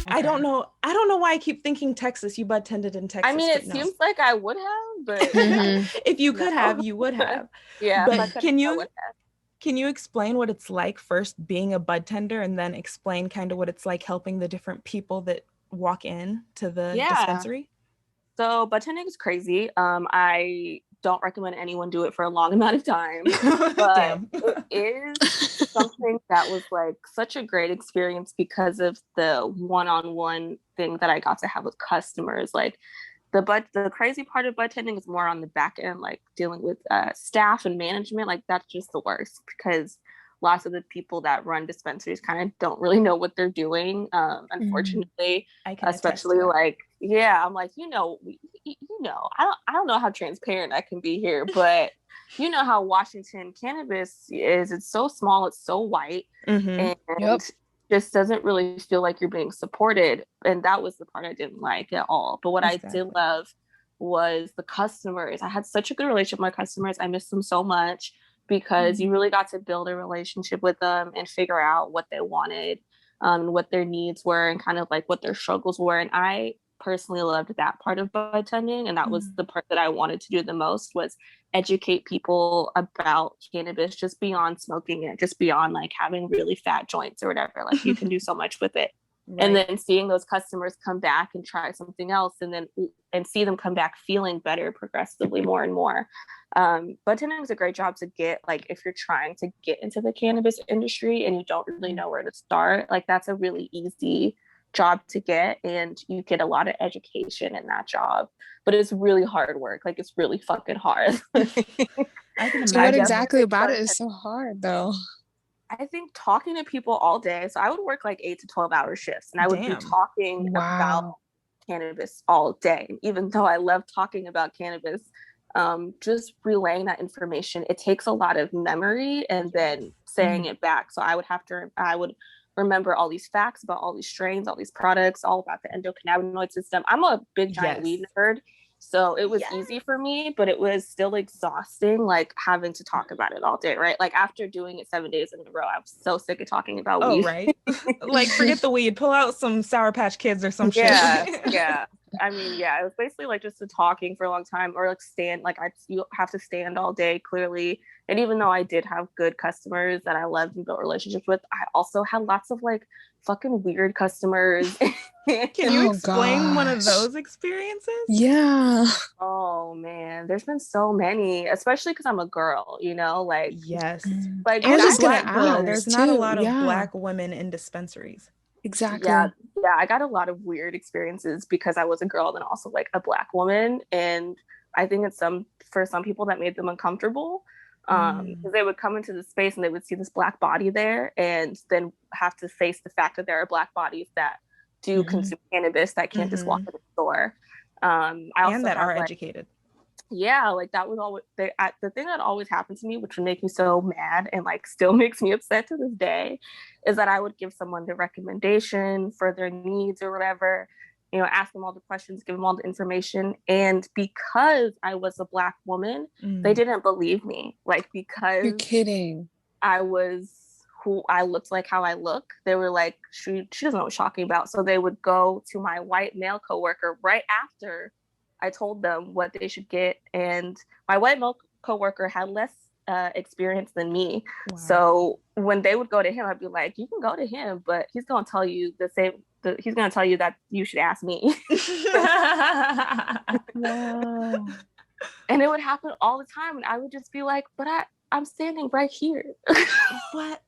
I don't know. I don't know why I keep thinking Texas. You bud tended in Texas. I mean, it no. seems like I would have, but If you no. could have, you would have. Yeah, if I But could have, I would have. can you explain what it's like first being a bud tender and then explain kind of what it's like helping the different people that walk in to the Yeah. dispensary? So budtending is crazy. I don't recommend anyone do it for a long amount of time, but Damn. it is something that was like such a great experience because of the one-on-one thing that I got to have with customers. Like the crazy part of budtending is more on the back end, like dealing with staff and management. Like that's just the worst because lots of the people that run dispensaries kind of don't really know what they're doing. Unfortunately, I can attest to especially that. like, yeah, I'm like, I don't know how transparent I can be here, but you know how Washington cannabis is. It's so small, it's so white, Mm-hmm. and Yep. just doesn't really feel like you're being supported. And that was the part I didn't like at all. But what I did Exactly. love was the customers. I had such a good relationship with my customers. I miss them so much because you really got to build a relationship with them and figure out what they wanted, what their needs were, and kind of like what their struggles were. And I personally loved that part of bartending, and that was the part that I wanted to do the most, was educate people about cannabis just beyond smoking it, just beyond like having really fat joints or whatever. Like you can do so much with it. And Right. then seeing those customers come back and try something else, and see them come back feeling better progressively more and more. Bartending is a great job to get, like if you're trying to get into the cannabis industry and you don't really know where to start. Like that's a really easy job to get, and you get a lot of education in that job, but it's really hard work. Like it's really fucking hard. I can So I what imagine. exactly definitely about it is so hard though? I think talking to people all day. So I would work like 8 to 12 hour shifts, and I would be Damn. talking about Wow. cannabis all day. And even though I love talking about cannabis, just relaying that information, it takes a lot of memory and then saying it back. So I would remember all these facts about all these strains, all these products, all about the endocannabinoid system. I'm a big giant Yes. weed nerd. So it was Yes. easy for me, but it was still exhausting, like having to talk about it all day, right? Like after doing it 7 days in a row, I was so sick of talking about Oh, weed. right. Like, forget the weed. Pull out some Sour Patch Kids or some shit. Yeah, yeah. I mean, yeah, it was basically like just talking for a long time, or like you have to stand all day clearly. And even though I did have good customers that I loved and built relationships with, I also had lots of like fucking weird customers. Can you Oh explain one of gosh. those experiences? Yeah. Oh man, there's been so many, especially because I'm a girl, like Yes. like I was And a just back gonna black then. girl. ask There's not a too. lot of Yeah, black women in dispensaries. Yeah, exactly. yeah, I got a lot of weird experiences because I was a girl and also like a black woman, and I think for some people that made them uncomfortable, because they would come into the space and they would see this black body there, and then have to face the fact that there are black bodies that do consume cannabis that can't just walk in the store. I And also that have are like, educated. yeah, like that was always the thing that always happened to me, which would make me so mad and like still makes me upset to this day, is that I would give someone the recommendation for their needs or whatever, ask them all the questions, give them all the information, and because I was a black woman, they didn't believe me. Like You're because kidding. I was who I looked like, how I look, they were like, she doesn't know what she's talking about. So they would go to my white male coworker right after I told them what they should get. And my white male coworker had less experience than me. Wow. So when they would go to him, I'd be like, you can go to him, but he's going to tell you the same. He's going to tell you that you should ask me. Wow. And it would happen all the time. And I would just be like, but I'm standing right here. What?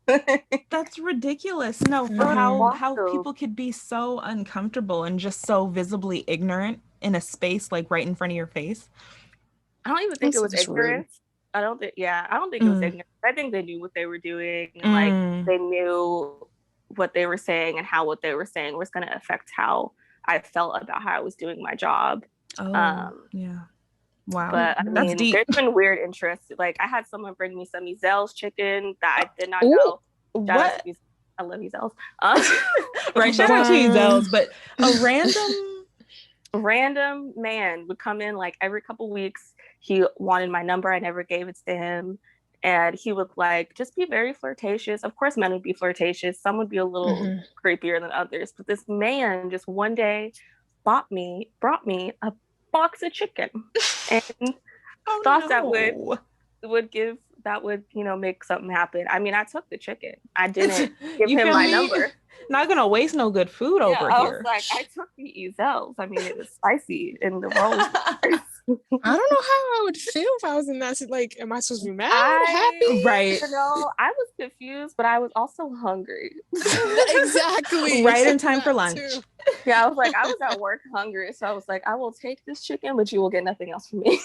That's ridiculous. No, for how people could be so uncomfortable and just so visibly ignorant in a space like right in front of your face. I don't even think it That's was just rude. ignorance. I don't think it was ignorance. I think they knew what they were doing, and like they knew what they were saying and how what they were saying was going to affect how I felt about how I was doing my job. Yeah. Wow. But I That's mean, deep. there's been weird interests. Like I had someone bring me some Ezel's chicken that I did not Ooh, know. Shout out What? to I love Ezel's. Right. Shout out to you, wow. Zels, but a random man would come in like every couple weeks. He wanted my number. I never gave it to him. And he would like just be very flirtatious. Of course, men would be flirtatious. Some would be a little creepier than others. But this man just one day brought me a box of chicken and thought that would make something happen. I mean, I took the chicken. I didn't give him my number. Not gonna waste no good food over I here. was like, I took the Ezels. I mean, it was spicy and the roll. I don't know how I would feel if I was in that. Like, am I supposed to be mad, happy? Right. You know, I was confused, but I was also hungry. Exactly. Right in time for lunch. Too. Yeah, I was like, I was at work hungry, so I was like, I will take this chicken, but you will get nothing else from me.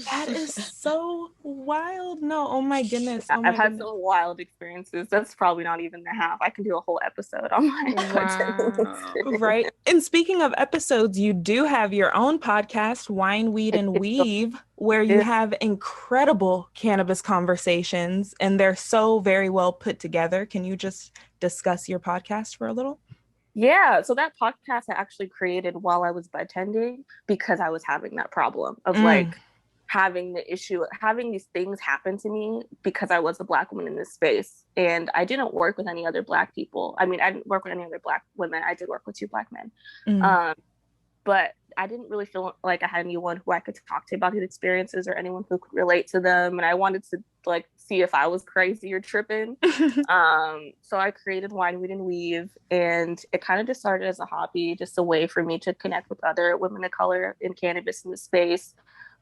That is so wild. No, oh my goodness. I've had some wild experiences. That's probably not even the half. I can do a whole episode on my Right. And speaking of episodes, you do have your own podcast, Wine, Weed, and Weave, where you have incredible cannabis conversations, and they're so very well put together. Can you just discuss your podcast for a little? Yeah, so that podcast I actually created while I was budtending because I was having that problem of like having these things happen to me because I was a Black woman in this space. And I didn't work with any other Black people. I mean, I didn't work with any other Black women. I did work with 2 Black men. But I didn't really feel like I had anyone who I could talk to about these experiences or anyone who could relate to them. And I wanted to like see if I was crazy or tripping. So I created Wine, Weed, and Weave. And it kind of just started as a hobby, just a way for me to connect with other women of color in cannabis in the space.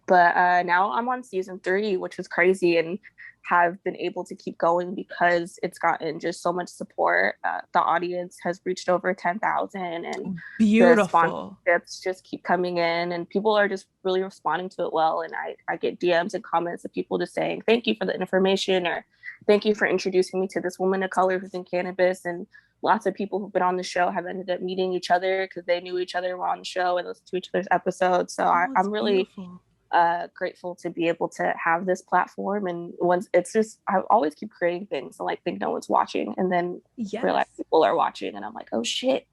But now I'm on season 3, which is crazy, and have been able to keep going because it's gotten just so much support. The audience has reached over 10,000, and beautiful. The sponsorships just keep coming in, and people are just really responding to it well. And I get DMs and comments of people just saying, thank you for the information, or thank you for introducing me to this woman of color who's in cannabis. And lots of people who've been on the show have ended up meeting each other because they knew each other, were on the show and listened to each other's episodes. So I'm really beautiful. Grateful to be able to have this platform. And once it's just, I always keep creating things and like think no one's watching, and then realize people are watching, and I'm like, oh shit.